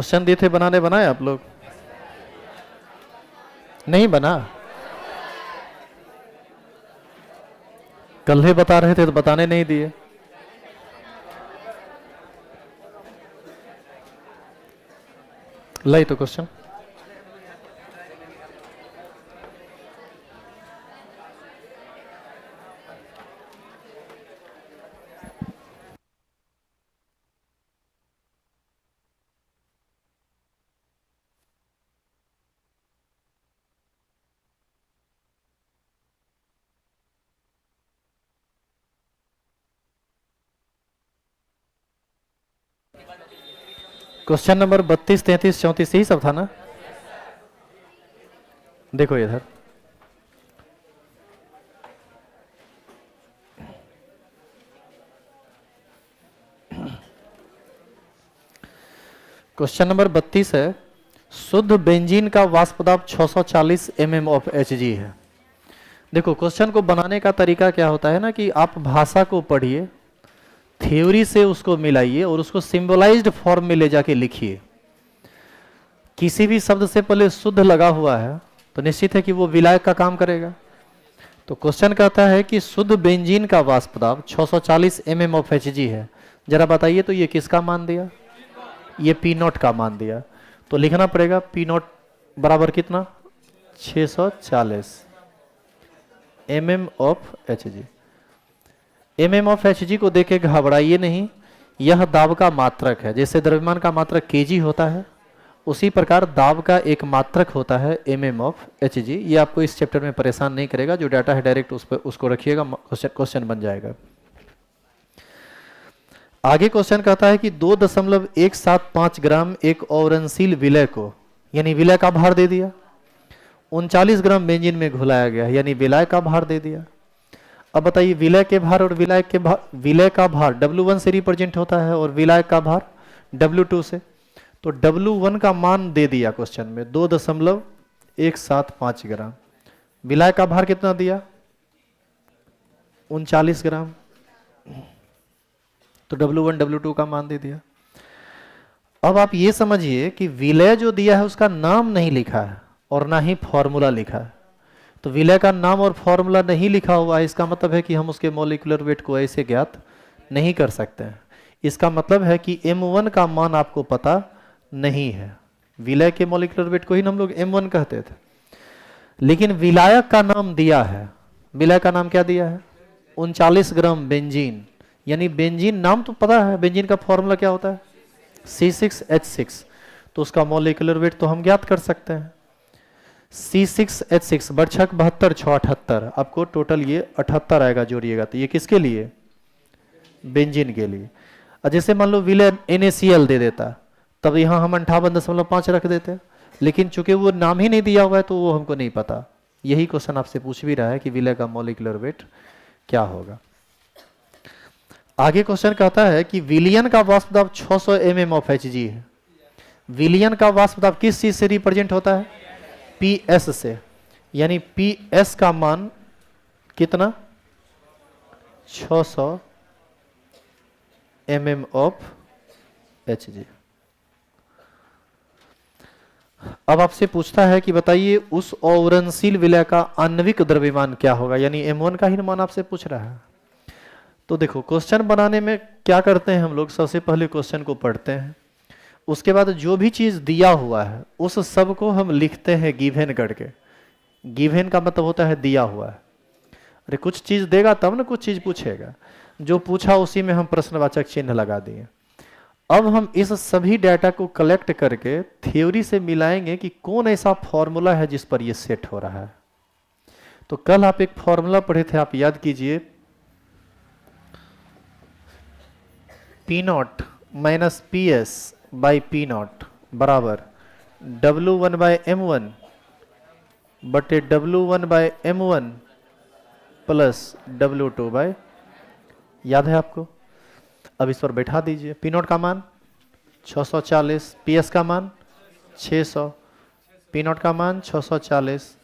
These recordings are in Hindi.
क्वेश्चन दिए थे बनाने, बनाए आप लोग? नहीं बना? कल ही बता रहे थे तो बताने नहीं दिए। लाई तो क्वेश्चन। क्वेश्चन नंबर 32, 33, 34 यही सब था ना? देखो इधर, क्वेश्चन नंबर 32 है, शुद्ध बेंजीन का वाष्प दाब 640 mm ऑफ Hg है। देखो क्वेश्चन को बनाने का तरीका क्या होता है ना कि आप भाषा को पढ़िए, थ्योरी से उसको मिलाइए और उसको सिंबलाइज्ड फॉर्म में ले जाके लिखिए। किसी भी शब्द से पहले शुद्ध लगा हुआ है तो निश्चित है कि वो विलायक का काम करेगा। तो क्वेश्चन कहता है कि शुद्ध बेंजीन का वाष्प दाब 640 mm ऑफ Hg है। जरा बताइए तो ये किसका मान दिया? ये पी नॉट का मान दिया। तो लिखना पड़ेगा पी नॉट बराबर कितना? 640 mm of Hg। mm of Hg को देख के घबराइए नहीं, यह दाब का मात्रक है। जैसे द्रव्यमान का मात्रक kg होता है, उसी प्रकार दाब का एक मात्रक होता है mm ऑफ Hg। ये आपको इस चैप्टर में परेशान नहीं करेगा, जो डाटा है डायरेक्ट उस पर उसको रखिएगा, क्वेश्चन बन जाएगा। आगे क्वेश्चन कहता है कि 2.175 ग्राम एक अवरणशील विलय को, यानी विलय का भार दे दिया, 39 ग्राम बेंजीन में घुलाया गया, यानी विलय का भार दे दिया। अब बताइए विलय के भार और विलय के भार, विलय का भार W1 से रिप्रेजेंट होता है और विलय का भार W2 से। तो W1 का मान दे दिया क्वेश्चन में 2.175 ग्राम। विलय का भार कितना दिया? 39 ग्राम। तो W1 W2 का मान दे दिया। अब आप ये समझिए कि विलय जो दिया है उसका नाम नहीं लिखा है और ना ही फॉर्मूला लिखा है। तो विलय का नाम और फॉर्मूला नहीं लिखा हुआ है, इसका मतलब है कि हम उसके मॉलिक्यूलर वेट को ऐसे ज्ञात नहीं कर सकते हैं। इसका मतलब है कि M1 का मान आपको पता नहीं है। विलय के मॉलिक्यूलर वेट को ही हम लोग M1 कहते थे, लेकिन विलायक का नाम दिया है। विलय का नाम क्या दिया है? 39 ग्राम बेंजीन, यानी बेंजीन नाम तो पता है, बेंजीन का फॉर्मूला क्या होता है? C6H6। तो उसका मॉलिक्यूलर वेट तो हम ज्ञात कर सकते हैं, C6H6 बर्छक 72 6 78। आपको टोटल ये 78 आएगा, जोड़िएगा तो ये किसके लिए? बेंजीन के लिए। और जैसे मान लो विलय NaCl दे देता, तब यहाँ हम 58.5 रख देते, लेकिन चूंकि वो नाम ही नहीं दिया हुआ है तो वो हमको नहीं पता। यही क्वेश्चन आपसे पूछ भी रहा है कि विलय का मॉलिक्यूलर वेट क्या होगा। आगे क्वेश्चन कहता है कि विलियन का वाष्प दाब 600 mm ऑफ Hg है। विलियन का वाष्प दाब किस चीज से रिप्रेजेंट होता है? PS से, यानी PS का मान कितना? 600 mm ऑफ Hg। अब आपसे पूछता है कि बताइए उस अवरणशील विलय का आणविक द्रव्यमान क्या होगा, यानी M1 का ही मान आपसे पूछ रहा है। तो देखो क्वेश्चन बनाने में क्या करते हैं हम लोग, सबसे पहले क्वेश्चन को पढ़ते हैं, उसके बाद जो भी चीज दिया हुआ है उस सब को हम लिखते हैं गिवन करके। गिवन का मतलब होता है दिया हुआ है। अरे कुछ चीज देगा तब ना कुछ चीज पूछेगा, जो पूछा उसी में हम प्रश्नवाचक चिन्ह लगा दिए। अब हम इस सभी डाटा को कलेक्ट करके थ्योरी से मिलाएंगे कि कौन ऐसा फॉर्मूला है जिस पर ये सेट हो रहा है। तो कल आप एक फॉर्मूला पढ़े थे, आप याद कीजिए, P0 minus PS by P0 बराबर W1 बाय M1 बटे W1 bye M1 plus W2 bye, याद है आपको? अब इस पर बैठा दीजिए। P0 का मान 640, PS का मान 600, P0 का मान 640,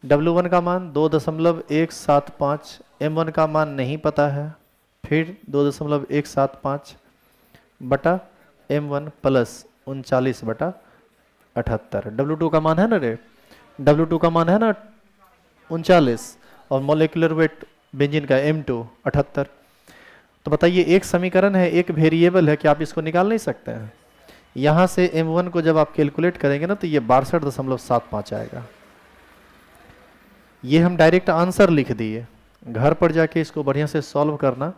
W1 का मान 2.175, M1 का मान नहीं पता है, फिर 2.175 बटा M1 प्लस 39/78। W2 का मान है ना रे, W2 का मान है ना 39, और मोलिकुलर वेट बेंजीन का M2 78। तो बताइए एक समीकरण है, एक वेरिएबल है, कि आप इसको निकाल नहीं सकते हैं? यहाँ से M1 को जब आप कैलकुलेट करेंगे ना तो ये 62.75 आएगा। ये हम डायरेक्ट आंसर लिख दिए, घर पर जाके इसको बढ़िया से सॉल्व करना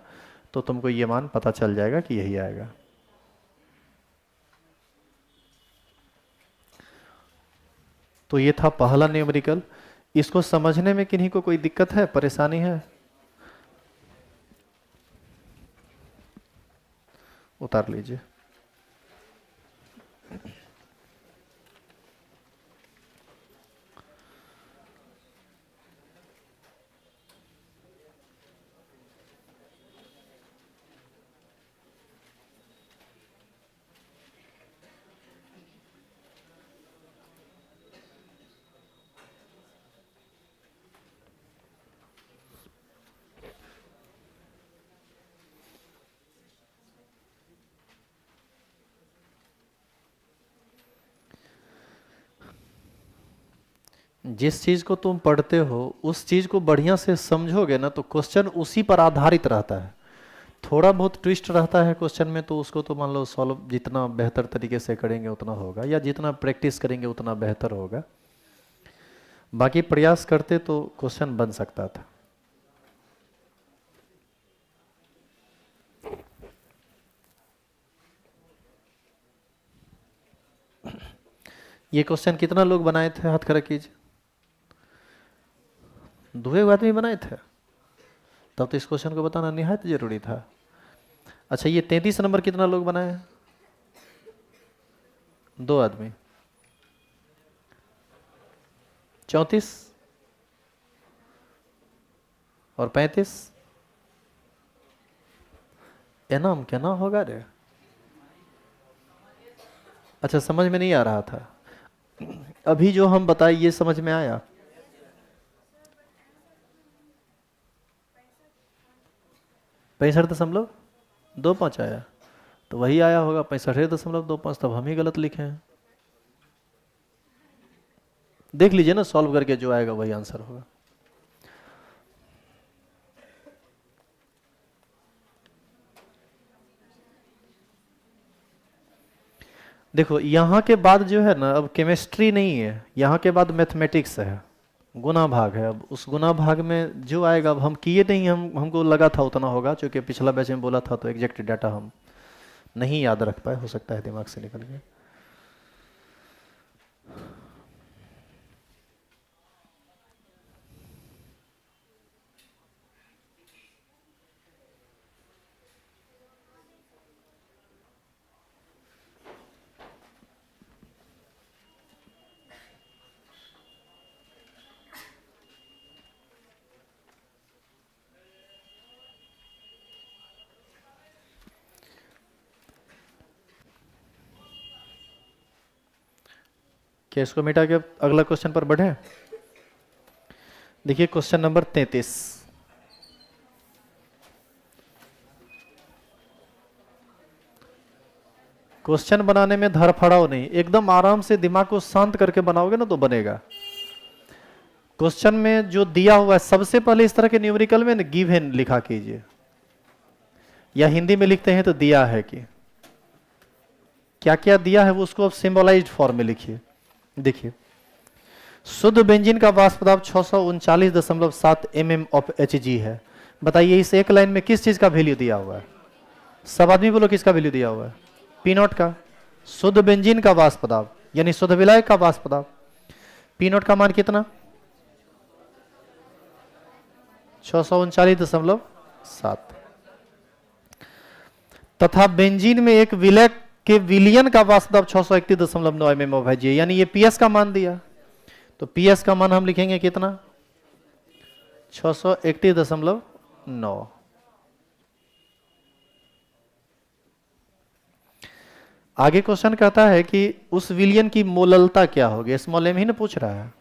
तो तुमको ये मान पता चल जाएगा कि यही आएगा। तो ये था पहला न्यूमेरिकल। इसको समझने में किन्हीं को कोई दिक्कत है, परेशानी है? उतार लीजिए। जिस चीज को तुम पढ़ते हो उस चीज को बढ़िया से समझोगे ना तो क्वेश्चन उसी पर आधारित रहता है। थोड़ा बहुत ट्विस्ट रहता है क्वेश्चन में तो उसको तो मान लो सॉल्व जितना बेहतर तरीके से करेंगे उतना होगा, या जितना प्रैक्टिस करेंगे उतना बेहतर होगा। बाकी प्रयास करते तो क्वेश्चन बन सकता था। ये क्वेश्चन कितना लोग बनाए थे, हाथ खड़ा कीजिए। 2 आदमी बनाए थे? तब तो इस क्वेश्चन को बताना निहायत जरूरी था। अच्छा ये 33 नंबर कितना लोग बनाए हैं? 2 आदमी। 34 और 35। एनाम क्या ना होगा रे? अच्छा समझ में नहीं आ रहा था, अभी जो हम बताए ये समझ में आया? पैंसठ दशमलव 25 आया, तो वही आया होगा 65.25। तब हम ही गलत लिखे हैं। देख लीजिए ना, सॉल्व करके जो आएगा वही आंसर होगा। देखो यहाँ के बाद जो है ना, अब केमिस्ट्री नहीं है, यहाँ के बाद मैथमेटिक्स है, गुना भाग है। अब उस गुना भाग में जो आएगा, अब हम किए नहीं, हमको लगा था उतना होगा, क्योंकि पिछला बैच में बोला था तो एग्जैक्ट डाटा हम नहीं याद रख पाए, हो सकता है दिमाग से निकल गया। क्या इसको मिटा के अगला क्वेश्चन पर बढ़े? देखिए क्वेश्चन नंबर 33। क्वेश्चन बनाने में धड़फड़ाओ नहीं, एकदम आराम से दिमाग को शांत करके बनाओगे ना तो बनेगा। क्वेश्चन में जो दिया हुआ है, सबसे पहले इस तरह के न्यूमेरिकल में गिवन लिखा कीजिए, या हिंदी में लिखते हैं तो दिया है कि क्या क्या दिया है वो उसको अब सिंबलाइज्ड फॉर्म में लिखिए। देखिए शुद्ध बेंजीन का वाष्प दाब 639.7 mm ऑफ Hg है। बताइए इस एक लाइन में किस चीज का वैल्यू दिया हुआ है? सब आदमी बोलो किसका वैल्यू दिया हुआ है? पी नॉट का। शुद्ध बेंजीन का वाष्प दाब यानी शुद्ध विलायक का वाष्प दाब, पी नॉट का मान कितना? 639.7। तथा बेंजीन में एक विलयक के विलियन का वाष्प दाब 631.9 mm ऑफ Hg, यानी ये पीएस का मान दिया, तो पीएस का मान हम लिखेंगे कितना? 631.9। आगे क्वेश्चन कहता है कि उस विलियन की मोललता क्या होगी, स्मॉल एम ही ना पूछ रहा है।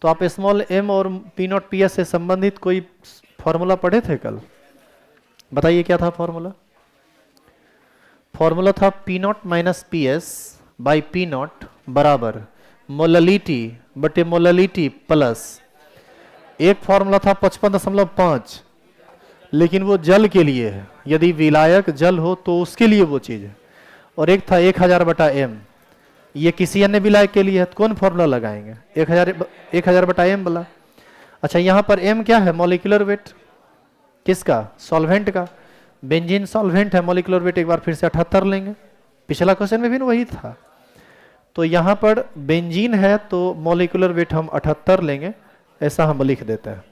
तो आप स्मॉल एम और पी नॉट पी एस से संबंधित कोई फॉर्मूला पढ़े थे कल? बताइए क्या था फॉर्मूला? फॉर्मूला था P naught minus P S by P not बराबर मोललिटी बटे मोललिटी प्लस, एक फॉर्मूला था 55.5, लेकिन वो जल के लिए है, यदि विलायक जल हो तो उसके लिए वो चीज़ है, और एक था 1000 बटा एम, ये किसी अन्य विलायक के लिए है, तो कौन फॉर्मूला लगाएंगे? 1000 बटा एम वाला। अच्छा, यहाँ पर एम क्या है? Molecular weight. किसका? सॉल्वेंट का। बेंजीन सॉल्वेंट है, मॉलिक्यूलर वेट एक बार फिर से 78 लेंगे, पिछला क्वेश्चन में भी वही था। तो यहाँ पर बेंजीन है तो मॉलिक्यूलर वेट हम 78 लेंगे, ऐसा हम लिख देते हैं।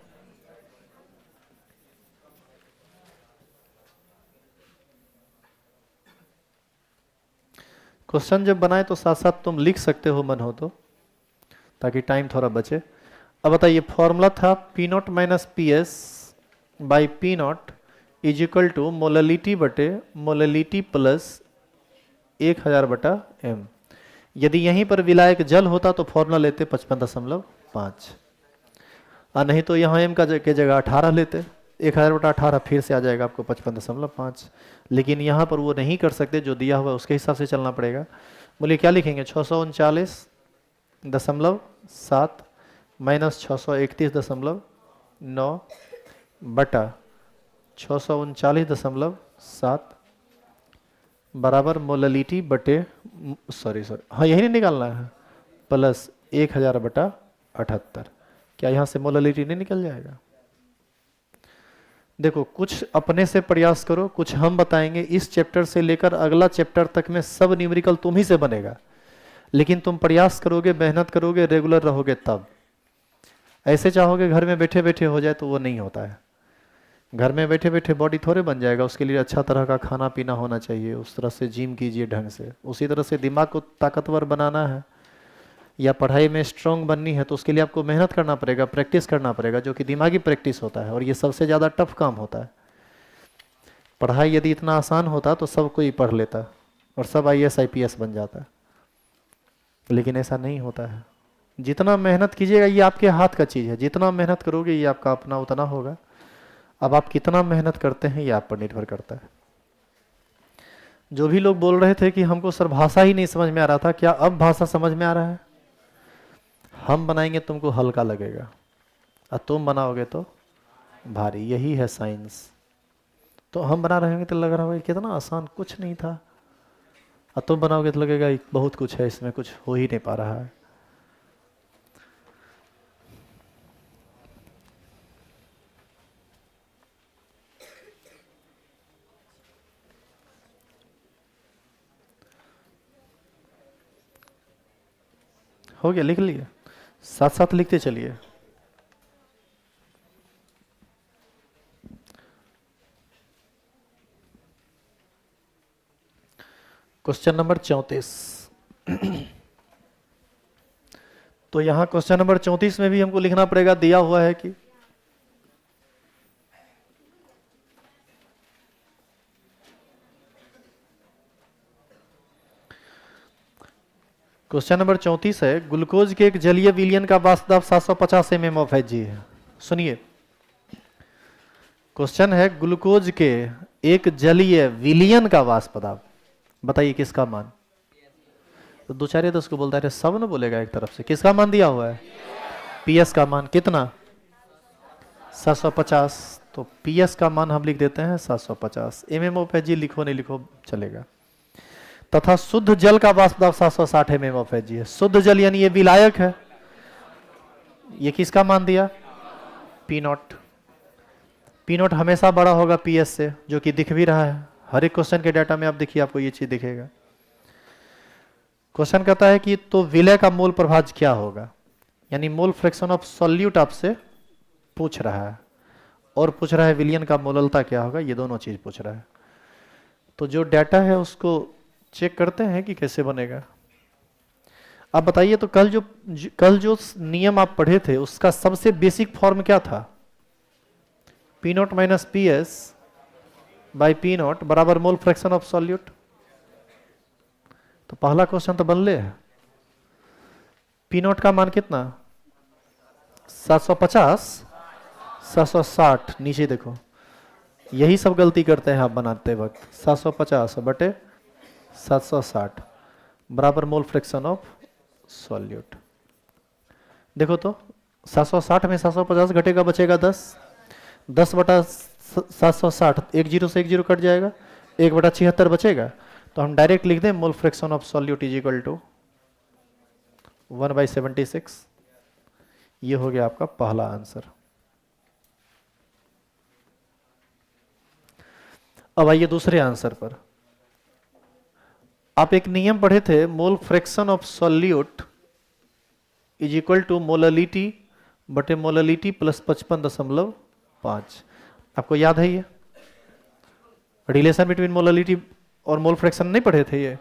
क्वेश्चन जब बनाए तो साथ साथ तुम लिख सकते हो मन हो तो, ताकि टाइम थोड़ा बचे। अब बताइए, फॉर्मूला था P naught minus P S by P naught is equal to molality बटे मोललिटी प्लस 1000 बटा एम। यदि यहीं पर विलायक जल होता तो फॉर्मूला लेते 55.5, और नहीं तो यहाँ एम का के जगह 18 लेते, 1000 बटा 18 फिर से आ जाएगा आपको 55.5। लेकिन यहाँ पर वो नहीं कर सकते, जो दिया हुआ उसके हिसाब से चलना पड़ेगा। बोलिए क्या लिखेंगे? 639.7 माइनस 631.9 बटा 639.7 बराबर मोललिटी बटे हाँ यही नहीं निकालना है, प्लस 1000 बटा 78। क्या यहाँ से मोललिटी नहीं निकल जाएगा? देखो, कुछ अपने से प्रयास करो, कुछ हम बताएंगे। इस चैप्टर से लेकर अगला चैप्टर तक में सब न्यूमेरिकल तुम ही से बनेगा, लेकिन तुम प्रयास करोगे, मेहनत करोगे, रेगुलर रहोगे तब। ऐसे चाहोगे घर में बैठे बैठे हो जाए तो वो नहीं होता है। घर में बैठे बैठे बॉडी थोड़े बन जाएगा, उसके लिए अच्छा तरह का खाना पीना होना चाहिए, उस तरह से जिम कीजिए ढंग से। उसी तरह से दिमाग को ताकतवर बनाना है या पढ़ाई में स्ट्रांग बननी है तो उसके लिए आपको मेहनत करना पड़ेगा, प्रैक्टिस करना पड़ेगा, जो कि दिमागी प्रैक्टिस होता है, और ये सबसे ज़्यादा टफ काम होता है। पढ़ाई यदि इतना आसान होता तो सब कोई पढ़ लेता और सब IAS IPS बन जाता, लेकिन ऐसा नहीं होता है। जितना मेहनत कीजिएगा, ये आपके हाथ का चीज़ है, जितना मेहनत करोगे ये आपका अपना उतना होगा। अब आप कितना मेहनत करते हैं ये आप पर निर्भर करता है। जो भी लोग बोल रहे थे कि हमको सर भाषा ही नहीं समझ में आ रहा था, क्या अब भाषा समझ में आ रहा है? हम बनाएंगे तुमको हल्का लगेगा, और तुम बनाओगे तो भारी। यही है साइंस। तो हम बना रहे होंगे तो लग रहा होगा कितना आसान, कुछ नहीं था, और तुम बनाओगे तो लगेगा बहुत कुछ है, इसमें कुछ हो ही नहीं पा रहा है। हो गया? लिख लिए? साथ साथ लिखते चलिए। Question number 34। तो यहां क्वेश्चन नंबर 34 में भी हमको लिखना पड़ेगा, दिया हुआ है कि क्वेश्चन नंबर 34 है, ग्लूकोज के एक जलीय विलयन का वाष्प दाब 750 mm ऑफ Hg है। सुनिए, क्वेश्चन है ग्लूकोज के एक जलीय विलयन का वाष्प दाब, बताइए किसका मान? तो दो चार तो उसको बोलता है, सब न बोलेगा एक तरफ से। किसका मान दिया हुआ है? PS का मान कितना? 750। तो PS का मान हम लिख देते हैं 750। mm ऑफ Hg लिखो नहीं लिखो चलेगा। तथा शुद्ध जल का वाष्प दाब 760 mm ऑफ Hg है। शुद्ध जल यानी ये विलायक है, ये किसका मान दिया? P not. P नॉट हमेशा बड़ा होगा PS से, जो कि दिख भी रहा है हर एक क्वेश्चन के डाटा में। आप देखिए, आपको ये चीज दिखेगा। क्वेश्चन कहता है कि तो विलय का मोल प्रभाज क्या होगा, यानी मोल फ्रैक्शन ऑफ सॉल्यूट आपसे पूछ रहा है, और पूछ रहा है विलयन का मोललता क्या होगा, ये दोनों चीज पूछ रहा है। तो जो डाटा है उसको चेक करते हैं कि कैसे बनेगा। आप बताइए, तो कल जो नियम आप पढ़े थे उसका सबसे बेसिक फॉर्म क्या था? P not minus PS by P not बराबर मोल फ्रैक्शन ऑफ सॉल्यूट। तो पहला क्वेश्चन तो बनले है। P नॉट का मान कितना? 750, 760। नीचे देखो, यही सब गलती करते हैं आप बनाते वक्त। 750 बटे 760 बराबर मोल फ्रैक्शन ऑफ सॉल्यूट। देखो तो 760 में 750 घटेगा, बचेगा 10। 10/760, एक जीरो से एक जीरो कट जाएगा, 1/76 बचेगा। तो हम डायरेक्ट लिख दें mole fraction of solute is equal to 1/76। ये हो गया आपका पहला आंसर। अब आइए दूसरे आंसर पर। आप एक नियम पढ़े थे, mole fraction of solute is equal to molality बटे मोललिटी प्लस 55.5। आपको याद है ये रिलेशन बिटवीन मोललिटी और मोल फ्रैक्शन नहीं पढ़े थे ये?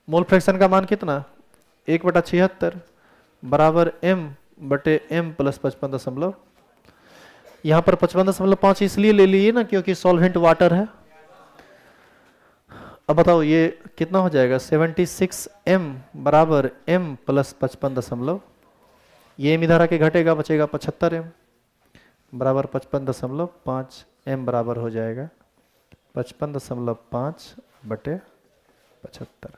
मोल फ्रैक्शन का मान कितना? 1/76 बराबर m बटे m प्लस 55 यहां पर 55.5 इसलिए ले लिए ना क्योंकि सॉल्वेंट वाटर है। अब बताओ ये कितना हो जाएगा? 76m बराबर m प्लस 55 ये m इधर आके घटेगा, बचेगा 75m बराबर 55.5 m बराबर हो जाएगा 55.5 बटे 75।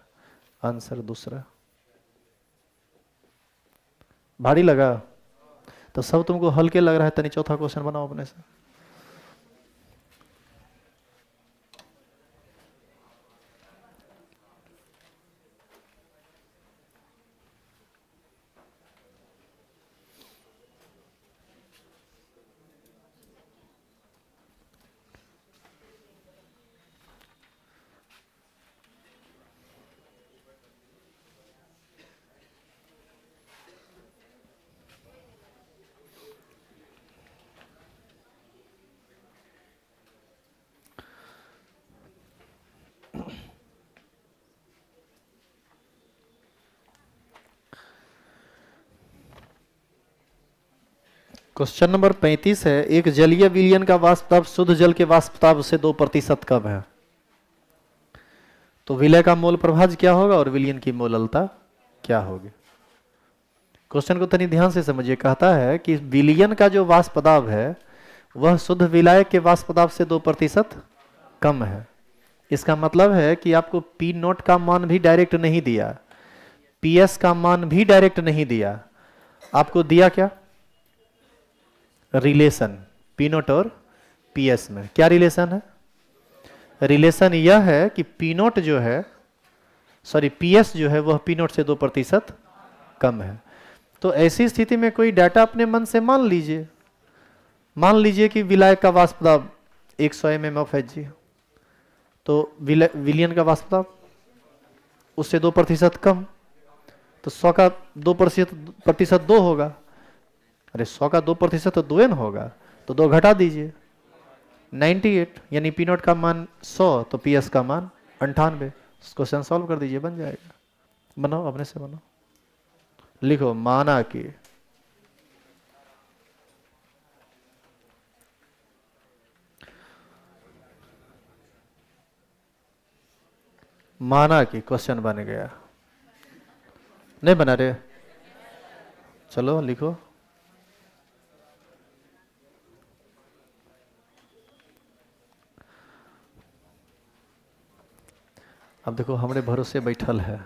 आंसर दूसरा। भारी लगा तो सब तुमको हल्के लग रहा है, तनी चौथा क्वेश्चन बनाओ अपने से। क्वेश्चन नंबर 35 है, एक जलीय विलयन का वाष्प दाब शुद्ध जल के वाष्प दाब से 2% कम है, तो विलय का मोल प्रभाज क्या होगा और विलयन की मोललता क्या होगी? क्वेश्चन को तनी ध्यान से समझिए। कहता है कि विलयन का जो वाष्प दाब है वह शुद्ध विलायक के वाष्प दाब से 2% कम है। इसका मतलब है कि आपको पी नोट का मान भी डायरेक्ट नहीं दिया, पीएस का मान भी डायरेक्ट नहीं दिया, आपको दिया क्या? रिलेशन पी नोट और पीएस में। क्या रिलेशन है? रिलेशन यह है कि पी नोट जो है, सॉरी पीएस जो है वह पी नोट से 2% कम है। तो ऐसी स्थिति में कोई डाटा अपने मन से मान लीजिए। मान लीजिए कि विलायक का वाष्प दाब 100 mm ऑफ Hg, तो विलयन का वाष्प दाब उससे 2% कम, तो 100 का 2% 2 होगा। अरे 100 का 2% तो 2 न होगा, तो 2 घटा दीजिए 98, यानी पी नोट का मान 100 तो पीएस का मान 98। क्वेश्चन सॉल्व कर दीजिए, बन जाएगा। बनाओ अपने से बनाओ, लिखो माना कि क्वेश्चन बन गया। नहीं बना रे? चलो लिखो। अब देखो हमारे भरोसे बैठल है,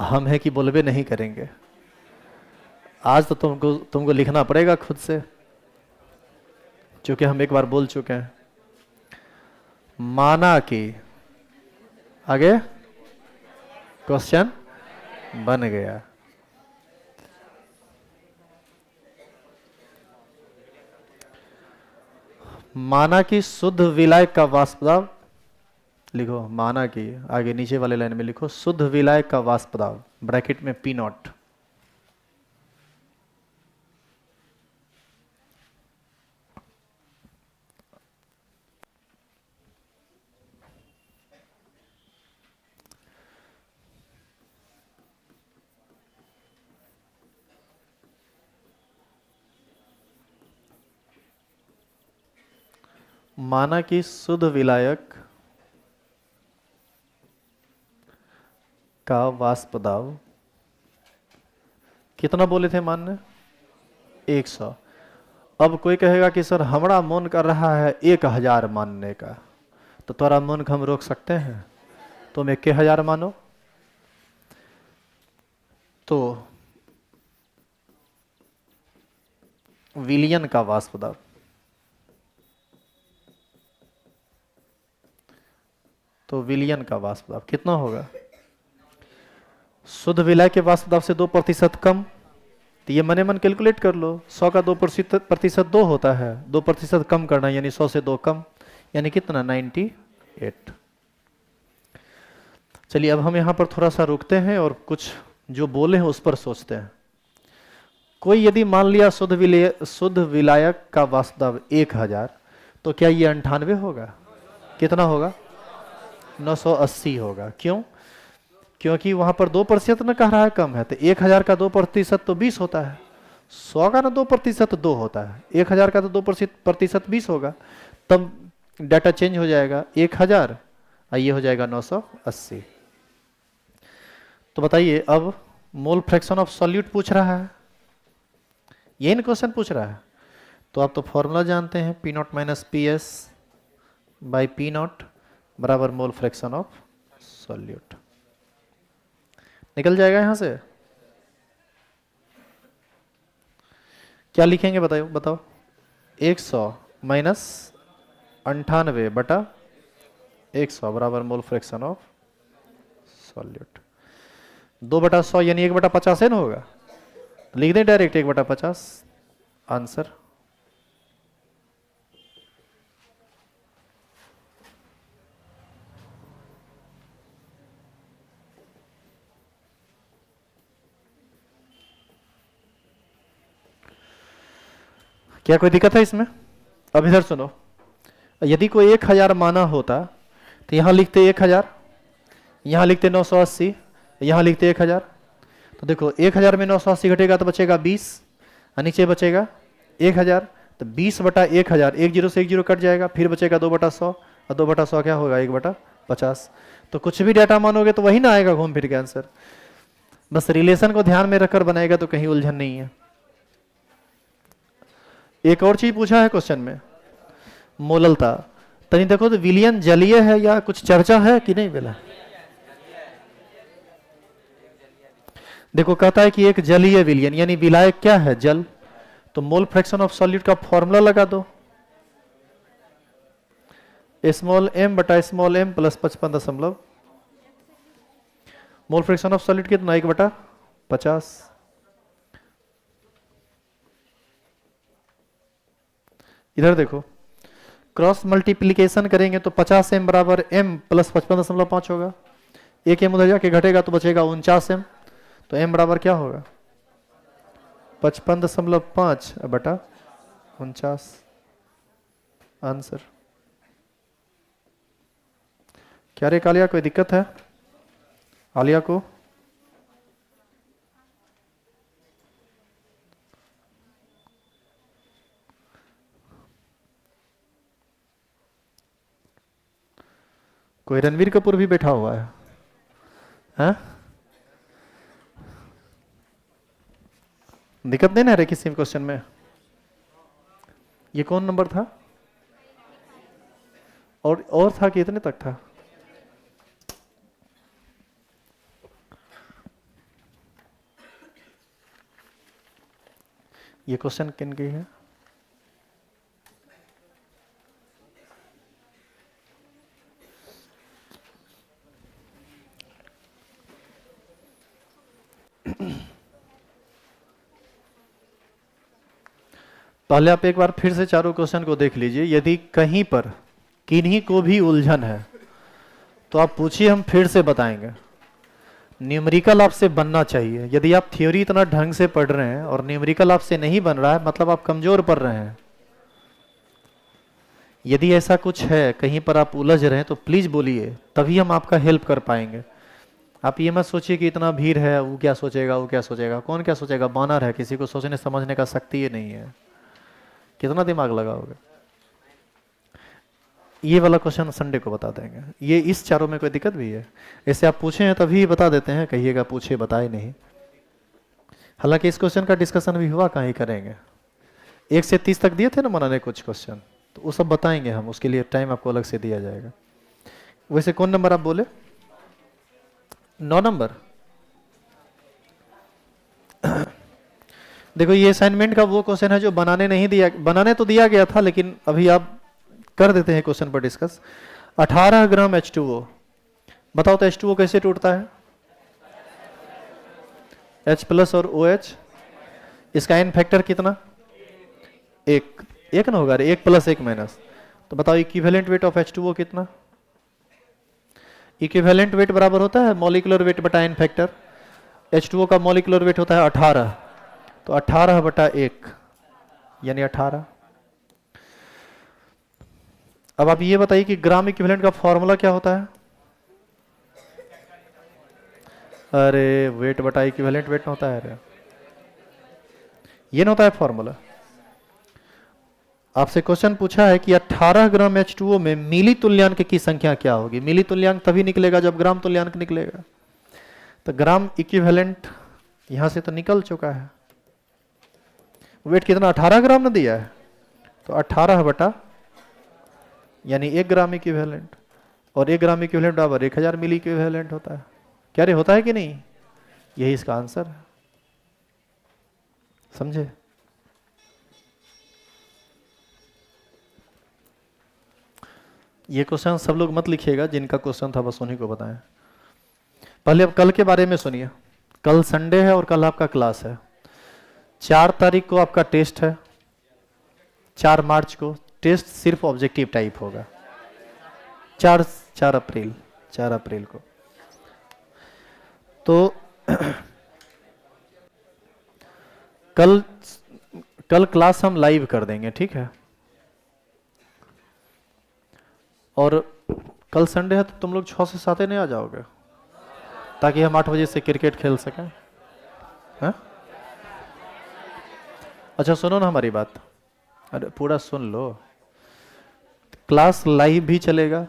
हम है कि बोलबे नहीं करेंगे। आज तो तुमको लिखना पड़ेगा खुद से, क्योंकि हम एक बार बोल चुके हैं। माना कि आगे क्वेश्चन बन गया। माना कि शुद्ध विलायक का वाष्प दाब, लिखो माना कि आगे नीचे वाले लाइन में लिखो शुद्ध विलायक का वाष्प दाब ब्रैकेट में पी नॉट माना कि शुद्ध विलायक का वाष्प दाब कितना बोले थे मान ने? 100। अब कोई कहेगा कि सर हमारा मन कर रहा है 1000 मानने का, तो तोरा मन को हम रोक सकते हैं? तुम 1000 मानो। तो विलियन का वाष्प दाब, तो विलियन का वाष्प दाब कितना होगा? शुद्ध विलय के वाष्प दाब से 2% कम। तो ये मने मन कैलकुलेट कर लो, 100 का 2% 2 होता है, 2% कम करना यानी 100 से 2 कम, यानी कितना? 98। चलिए अब हम यहाँ पर थोड़ा सा रुकते हैं और कुछ जो बोले हैं उस पर सोचते हैं। कोई यदि मान लिया शुद्ध विलायक का वाष्प दाब 1000, तो क्या ये 98 होगा? कितना होगा? 980 होगा। क्यों? क्योंकि वहां पर 2% न कह रहा है कम है, तो 1000 का 2% तो 20 होता है, 100 का ना 2% 2 होता है, 1000 का तो 2% 20 होगा, तब डाटा चेंज हो जाएगा 1000 और ये हो जाएगा 980। तो बताइए अब मोल फ्रैक्शन ऑफ सॉल्यूट पूछ रहा है, यही ना क्वेश्चन पूछ रहा है। तो आप तो फॉर्मूला जानते हैं, P naught minus P S by P not बराबर मोल फ्रैक्शन ऑफ सॉल्यूट। निकल जाएगा यहां से। क्या लिखेंगे बताओ बताओ? 100 माइनस 98 बटा 100 बराबर मोल फ्रैक्शन ऑफ सॉल्यूट। 2/100 यानी 1/50 है ना होगा, लिख दें डायरेक्ट 1/50 आंसर। क्या कोई दिक्कत है इसमें? अब इधर सुनो, यदि कोई 1000 माना होता तो यहां लिखते 1000, यहां लिखते 980, यहां लिखते 1000। तो देखो 1000 में 980 घटेगा तो बचेगा 20 और नीचे बचेगा 1000, तो 20/1000, 10 से 10 कट जाएगा, फिर बचेगा 2/100 और 2/100 क्या होगा? 1/50। तो कुछ भी डाटा मानोगे तो वही ना आएगा घूम फिर के आंसर। बस रिलेशन को ध्यान में रखकर बनाएगा तो कहीं उलझन नहीं है। एक और चीज पूछा है क्वेश्चन में, मोललता। तनी देखो तो विलियन जलीय है या कुछ चर्चा है कि नहीं बेला? देखो कहता है कि एक जलीय विलियन यानी विलायक क्या है? जल। तो मोल फ्रैक्शन ऑफ सॉल्यूट का फॉर्मूला लगा दो, स्मॉल m बटा small m plus 55 mole fraction of solute कितना? 1/50। इधर देखो क्रॉस मल्टीप्लीकेशन करेंगे तो 50m बराबर m प्लस 55.5 होगा, एक m उधर जाके घटेगा तो बचेगा 49m, तो m बराबर क्या होगा? 55.5 बटा 49 आंसर। क्या रे कालिया, कोई दिक्कत है आलिया को? कोई रणवीर कपूर भी बैठा हुआ है? हाँ? दिक्कत नहीं ना रही किसी क्वेश्चन में? ये कौन नंबर था? और था कि इतने तक था? ये क्वेश्चन किन की है? पहले आप एक बार फिर से चारों क्वेश्चन को देख लीजिए, यदि कहीं पर किन्हीं को भी उलझन है तो आप पूछिए, हम फिर से बताएंगे। न्यूमेरिकल आपसे बनना चाहिए। यदि आप थ्योरी इतना ढंग से पढ़ रहे हैं और न्यूमेरिकल आपसे नहीं बन रहा है, मतलब आप कमजोर पढ़ रहे हैं। यदि ऐसा कुछ है कहीं पर आप उलझ रहे हैं तो प्लीज बोलिए, तभी हम आपका हेल्प कर पाएंगे। आप ये मत सोचिए कि इतना भीड़ है, वो क्या सोचेगा, वो क्या सोचेगा। कौन क्या सोचेगा? बानर है, किसी को सोचने समझने का शक्ति ही नहीं है। कितना दिमाग लगाओगे? ये वाला क्वेश्चन संडे को बता देंगे। ये इस चारों में कोई दिक्कत भी है? ऐसे आप पूछे हैं तभी बता देते हैं, कहिएगा पूछे बताए नहीं। हालांकि इस क्वेश्चन का डिस्कशन भी हुआ, कहीं करेंगे। 1 से 30 तक दिए थे ना बनाने कुछ क्वेश्चन, तो वो सब बताएंगे हम, उसके लिए टाइम आपको अलग से दिया जाएगा। वैसे कौन नंबर आप बोले? 9 नंबर। देखो ये असाइनमेंट का वो क्वेश्चन है जो बनाने नहीं दिया, बनाने तो दिया गया था लेकिन अभी आप कर देते हैं क्वेश्चन पर डिस्कस। 18 ग्राम H2O, बताओ तो H2O कैसे टूटता है? H प्लस और OH, इसका एन फैक्टर कितना? एक, एक ना होगा, 1 प्लस 1 माइनस। तो बताओ इक्विवेलेंट वेट ऑफ H2O कितना? इक्विवेलेंट वेट बराबर होता है मॉलिक्यूलर वेट बटा एन फैक्टर। H2O का मॉलिक्यूलर वेट होता है 18, तो 18 बटा 1 यानी 18। अब आप ये बताइए कि ग्राम इक्विवेलेंट का फॉर्मूला क्या होता है? अरे वेट बटा इक्विवेलेंट वेट होता है, अरे ये ना होता है फॉर्मूला। आपसे क्वेश्चन पूछा है कि 18 ग्राम H2O में मिली तुल्यांक की संख्या क्या होगी? मिली तुल्यांक तभी निकलेगा जब ग्राम तुल्यांक निकलेगा। तो ग्राम इक्विवेलेंट यहां से तो निकल चुका है। वेट कितना? 18 ग्राम ना दिया है, तो 18 बटा यानी 1 ग्राम इक्विवेलेंट, और 1 ग्राम इक्विवेलेंट बराबर 1000 मिली इक्विवेलेंट होता है। क्या रे होता है कि नहीं? यही इसका आंसर है, समझे? ये क्वेश्चन सब लोग मत लिखिएगा, जिनका क्वेश्चन था बस उन्हीं को बताएं। पहले अब कल के बारे में सुनिए। कल संडे है और कल आपका क्लास है। 4 तारीख को आपका टेस्ट है, 4 मार्च को टेस्ट सिर्फ ऑब्जेक्टिव टाइप होगा। 4 अप्रैल को। तो कल क्लास हम लाइव कर देंगे, ठीक है? और कल संडे है तो तुम लोग 6 से 7 नहीं आ जाओगे, ताकि हम 8 बजे से क्रिकेट खेल सकें? हैं? अच्छा सुनो ना हमारी बात, अरे पूरा सुन लो। क्लास लाइव भी चलेगा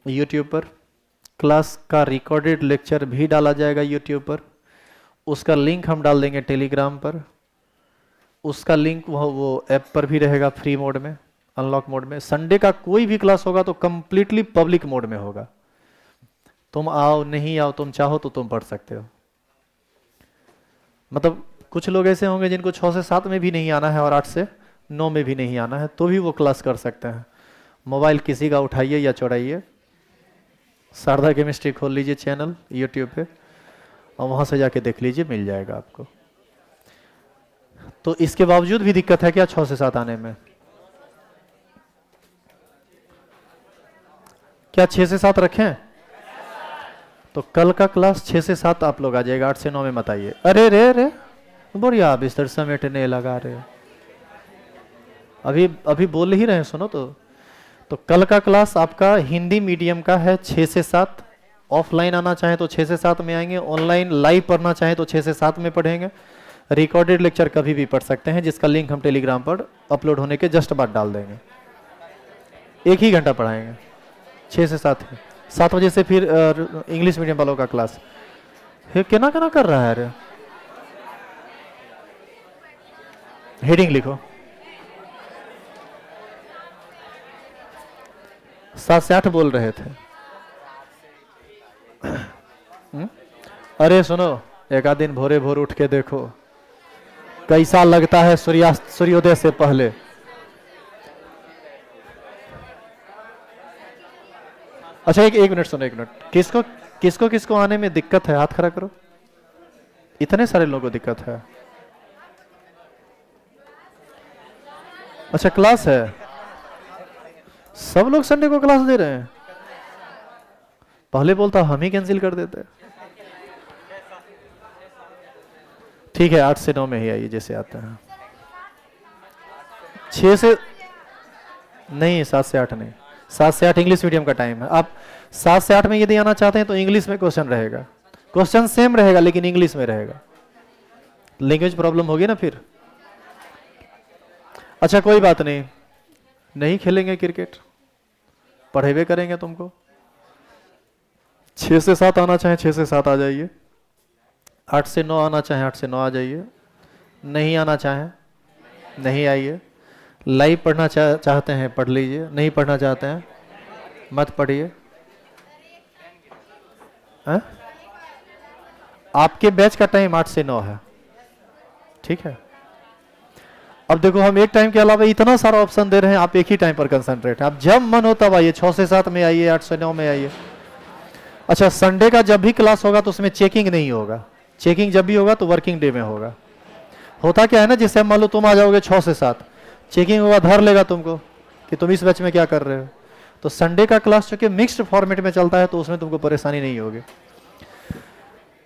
यूट्यूब पर, क्लास का रिकॉर्डेड लेक्चर भी डाला जाएगा यूट्यूब पर, उसका लिंक हम डाल देंगे टेलीग्राम पर, उसका लिंक वो ऐप पर भी रहेगा फ्री मोड में, अनलॉक मोड में। संडे का कोई भी क्लास होगा तो कंप्लीटली पब्लिक मोड में होगा। तुम आओ नहीं आओ, तुम चाहो तो तुम पढ़ सकते हो। मतलब कुछ लोग ऐसे होंगे जिनको 6 से 7 में भी नहीं आना है और 8 से 9 में भी नहीं आना है, तो भी वो क्लास कर सकते हैं। मोबाइल किसी का उठाइए या चुराइए, शारदा केमिस्ट्री खोल लीजिए चैनल यूट्यूब पे, और वहां से जाके देख लीजिए, मिल जाएगा आपको। तो इसके बावजूद भी दिक्कत है क्या 6 से 7 आने में? क्या 6 से 7 रखें? तो कल का क्लास 6 से 7 आप लोग आ जाएगा, 8 से 9 में मत आइए। अरे रे रे बढ़िया, बिस्तर समेटने लगा रहे, अभी बोल ही रहे, सुनो तो कल का क्लास आपका हिंदी मीडियम का है 6 से 7। ऑफलाइन आना चाहे तो 6 से 7 में आएंगे, ऑनलाइन लाइव पढ़ना चाहे तो 6 से 7 में पढ़ेंगे। रिकॉर्डेड लेक्चर कभी भी पढ़ सकते हैं, जिसका लिंक हम टेलीग्राम पर अपलोड होने के जस्ट बाद डाल देंगे। 1 ही घंटा पढ़ाएंगे, 6 से 7 ही। 7 बजे से फिर इंग्लिश मीडियम वालों का क्लास है। क्या कर रहा है? अरे हेडिंग लिखो, 7 से 8 बोल रहे थे। अरे सुनो, एक आध दिन भोरे भोर उठ के देखो कैसा लगता है सूर्योदय से पहले। अच्छा एक मिनट सुनो, 1 मिनट। किसको आने में दिक्कत है? हाथ खड़ा करो। इतने सारे लोगों को दिक्कत है। अच्छा क्लास है, सब लोग संडे को क्लास दे रहे हैं। पहले बोलता हम ही कैंसिल कर देते। ठीक है 8 से 9 में ही आइए जैसे आते हैं। 6 से नहीं, 7 से 8 नहीं, 7 से 8 इंग्लिश मीडियम का टाइम है। आप 7 से 8 में यदि आना चाहते हैं तो इंग्लिश में क्वेश्चन रहेगा, क्वेश्चन सेम रहेगा लेकिन इंग्लिश में रहेगा। लैंग्वेज प्रॉब्लम होगी ना फिर। अच्छा कोई बात नहीं, नहीं खेलेंगे क्रिकेट, पढ़ेबे करेंगे तुमको। 6 से 7 आना चाहे 6 से 7 आ जाइए, 8 से 9 आना चाहे 8 से 9 आ जाइए, नहीं आना चाहे नहीं आइए। लाइव पढ़ना चाहते हैं पढ़ लीजिए, नहीं पढ़ना चाहते हैं मत पढ़िए। आपके बैच का टाइम 8 से 9 है, ठीक है। अब देखो हम एक टाइम के अलावा इतना सारा ऑप्शन दे रहे हैं, आप एक ही टाइम पर कंसंट्रेट है। आप जब मन हो तब आइए, 6 से 7 में आइए, 8 से 9 में आइए। अच्छा, संडे का जब भी क्लास होगा तो उसमें चेकिंग नहीं होगा। चेकिंग जब भी होगा तो वर्किंग डे में होगा। होता क्या है ना, जैसे मान लो तुम आ जाओगे 6 से 7, चेकिंग होगा, धर लेगा तुमको कि तुम इस बैच में क्या कर रहे हो। तो संडे का क्लास चूंकि मिक्स्ड फॉर्मेट में चलता है तो उसमें तुमको परेशानी नहीं होगी।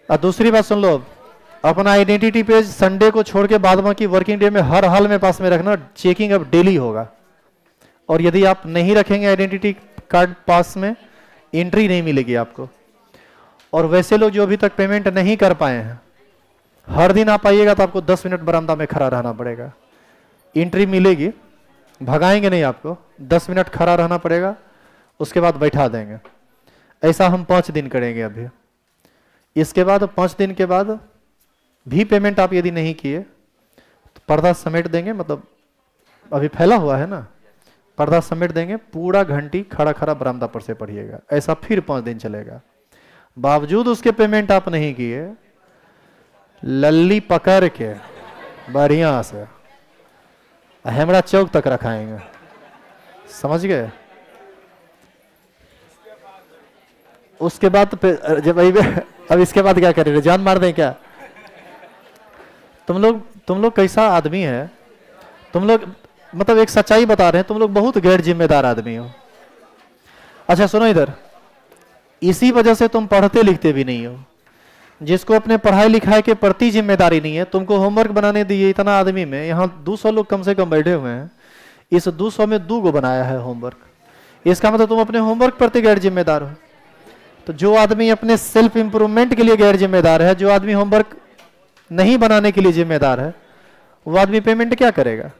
और दूसरी बात सुन लो, अपना आइडेंटिटी पेज संडे को छोड़ के बाद बाकी वर्किंग डे में हर हाल में पास में रखना। चेकिंग अब डेली होगा, और यदि आप नहीं रखेंगे आइडेंटिटी कार्ड पास में, एंट्री नहीं मिलेगी आपको। और वैसे लोग जो अभी तक पेमेंट नहीं कर पाए हैं, हर दिन आप आइएगा तो आपको 10 मिनट बरामदा में खड़ा रहना पड़ेगा। एंट्री मिलेगी, भगाएंगे नहीं आपको, 10 मिनट खड़ा रहना पड़ेगा, उसके बाद बैठा देंगे। ऐसा हम 5 दिन करेंगे अभी। इसके बाद 5 दिन के बाद भी पेमेंट आप यदि नहीं किए तो पर्दा समेट देंगे, मतलब अभी फैला हुआ है ना, पर्दा समेट देंगे, पूरा घंटी खड़ा खड़ा बरामदा पर से पढ़िएगा। ऐसा फिर 5 दिन चलेगा। बावजूद उसके पेमेंट आप नहीं किए, लल्ली पकड़ के बढ़िया से हेमरा चौक तक रखाएंगे, समझ गए। उसके बाद जब अब इसके बाद क्या करेंगे, जान मार दें क्या। तुम लोग कैसा आदमी है, तुम लोग मतलब एक सच्चाई बता रहे हैं, तुम लोग बहुत गैर जिम्मेदार आदमी हो। अच्छा सुनो इधर, इसी वजह से तुम पढ़ते लिखते भी नहीं हो। जिसको अपने पढ़ाई लिखाई के प्रति जिम्मेदारी नहीं है, तुमको होमवर्क बनाने दिए इतना आदमी में, यहाँ 200 लोग कम से कम बैठे हुए हैं, इस 200 में 2 को बनाया है होमवर्क। इसका मतलब तुम अपने होमवर्क प्रति गैर जिम्मेदार हो। तो जो आदमी अपने सेल्फ इंप्रूवमेंट के लिए गैर जिम्मेदार है, जो आदमी होमवर्क नहीं बनाने के लिए जिम्मेदार है, वो आदमी पेमेंट क्या करेगा,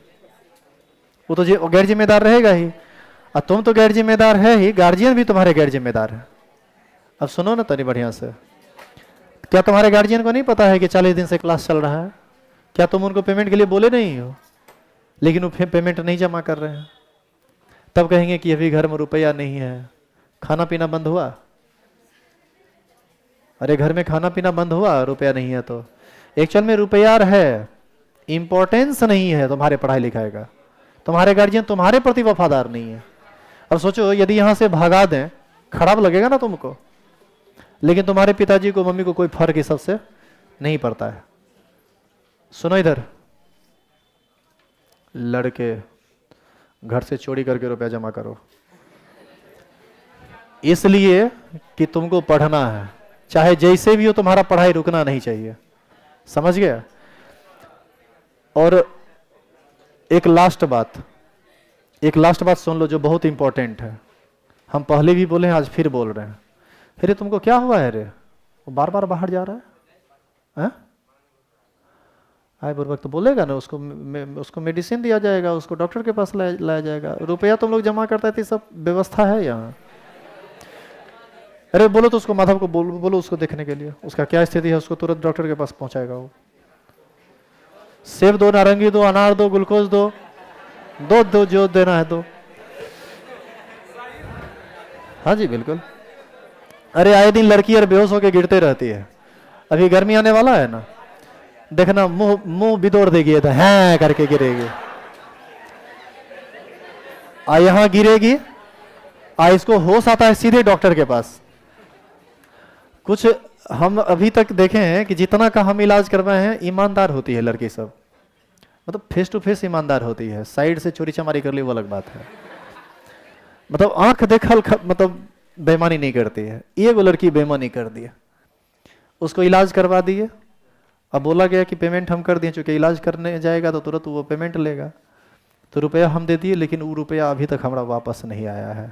वो तो गैर जिम्मेदार रहेगा ही। और तुम तो गैर जिम्मेदार है ही, गार्जियन भी तुम्हारे गैर जिम्मेदार है। अब सुनो ना तनी बढ़िया से, क्या तुम्हारे गार्जियन को नहीं पता है कि 40 दिन से क्लास चल रहा है? क्या तुम उनको पेमेंट के लिए बोले नहीं हो? लेकिन वो पेमेंट नहीं जमा कर रहे हैं, तब कहेंगे कि अभी घर में रुपया नहीं है, खाना पीना बंद हुआ। अरे घर में खाना पीना बंद हुआ, रुपया नहीं है तो एक्चुअल में रुपया है, इंपॉर्टेंस नहीं है तुम्हारे पढ़ाई लिखाई का। तुम्हारे गार्जियन तुम्हारे प्रति वफादार नहीं है। अब सोचो यदि यहां से भगा दें, खराब लगेगा ना तुमको, लेकिन तुम्हारे पिताजी को मम्मी को कोई फर्क इस सबसे नहीं पड़ता है। सुनो इधर, लड़के घर से चोरी करके रुपया जमा करो, इसलिए कि तुमको पढ़ना है, चाहे जैसे भी हो, तुम्हारा पढ़ाई रुकना नहीं चाहिए, समझ गया। और एक लास्ट बात सुन लो जो बहुत इंपॉर्टेंट है। हम पहले भी बोले हैं, आज फिर बोल रहे हैं। अरे तुमको क्या हुआ है रे, वो बार बार बाहर जा रहा है? आए बुर्बक तो बोलेगा ना, उसको मेडिसिन दिया जाएगा, उसको डॉक्टर के पास लाया जाएगा। रुपया तुम लोग जमा करता है, तो सब व्यवस्था है यहाँ। अरे बोलो तो उसको, माधव को बोलो उसको देखने के लिए, उसका क्या स्थिति है, उसको तुरंत डॉक्टर के पास पहुंचाएगा वो। सेब दो, नारंगी दो, अनार दो, ग्लूकोज दो, दो जो देना है दो। हाँ जी बिल्कुल। अरे आए दिन लड़की और बेहोश होकर गिरते रहती है। अभी गर्मी आने वाला है ना, देखना मुंह बिदोड़ देगी, तो हैं करके गिरेगी, आ यहां गिरेगी, आ इसको होश आता है सीधे डॉक्टर के पास। कुछ हम अभी तक देखे हैं कि जितना का हम इलाज करवाए हैं, ईमानदार होती है लड़की सब, मतलब फेस टू फेस ईमानदार होती है। साइड से चोरी चमारी कर ली वो अलग बात है, मतलब आंख देखल मतलब बेईमानी नहीं करती है। ये वो लड़की बेईमानी कर दी, उसको इलाज करवा दिए। अब बोला गया कि पेमेंट हम कर दिए, चूंकि इलाज करने जाएगा तो तुरंत वो पेमेंट लेगा, तो रुपया हम दे दिए, लेकिन वो रुपया अभी तक हमारा वापस नहीं आया है।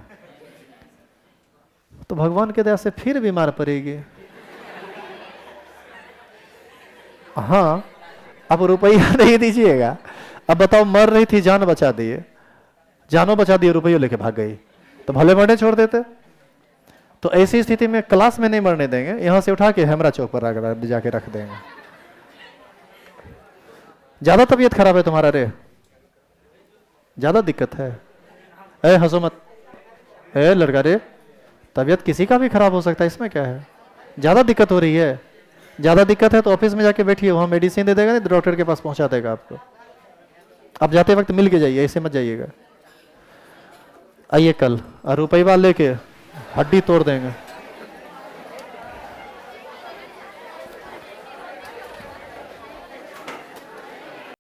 तो भगवान के दया से फिर बीमार पड़ेगी। हाँ, अब रुपया नहीं दीजिएगा। अब बताओ, मर रही थी, जान बचा दिए, जानों बचा दिए, रुपये लेके भाग गई, तो भले मरने छोड़ देते। तो ऐसी स्थिति में क्लास में नहीं मरने देंगे, यहां से उठा के हेमरा चौक पर जाके रख देंगे। ज्यादा तबीयत खराब है तुम्हारा रे? ज़्यादा दिक्कत है? ए हंसो मत, ए लड़का रे, तबीयत किसी का भी खराब हो सकता है, इसमें क्या है? ज़्यादा दिक्कत हो रही है? ज़्यादा दिक्कत है तो ऑफिस में जाके बैठिए, वहाँ मेडिसिन दे देगा, नहीं डॉक्टर के पास पहुँचा देगा आपको। आप जाते वक्त मिल के जाइए, ऐसे मत जाइएगा। आइए कल और रुपये लेके हड्डी तोड़ देंगे।